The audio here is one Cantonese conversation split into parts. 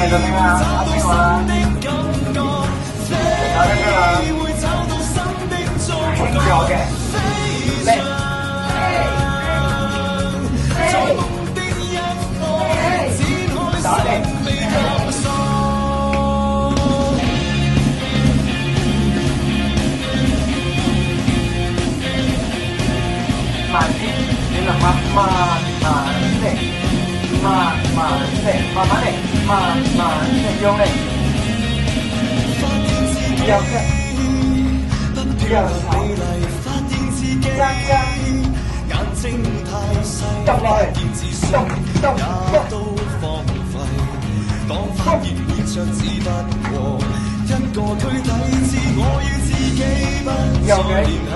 咪就聽啦，啱先話啦，搞得㗎啦，聽住我嘅，嚟。打你！慢啲，你能慢啲，慢啲，慢慢嚟，慢啲，用力，右腳，右手，執落去，執。講翻熱戀着自不過，一個軀體自我與自己不再聯繫。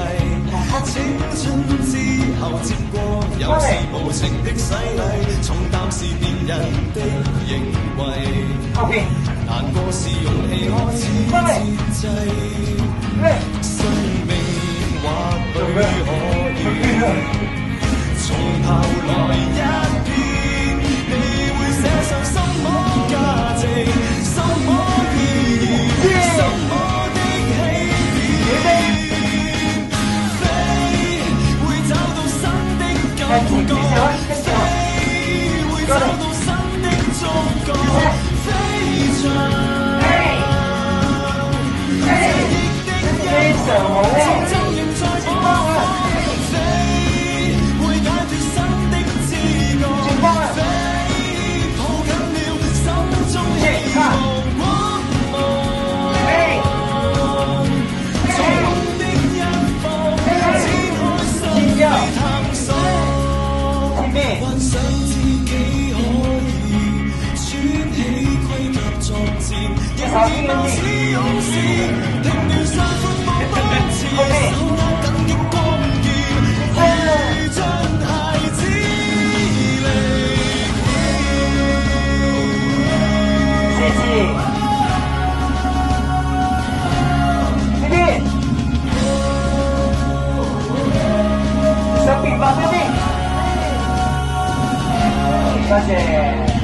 青春之後接過，有時無情的洗禮，重擔是別人的認為。難過是勇氣開始節制，生命或許可以從頭來一遍，你會寫上什麼？什麼意義？什麼的起點？飛會找到新的感覺，飛會找到新的觸覺，飛翔非常好啊！就仍在播放，飛會解脫新的知覺，飛抱緊了心中希望。幻想自己可以穿起盔甲作戰，亦已貌似勇士，平原上闊步奔馳，手握緊的弓箭，會像孩子離別。想變化啲。多謝。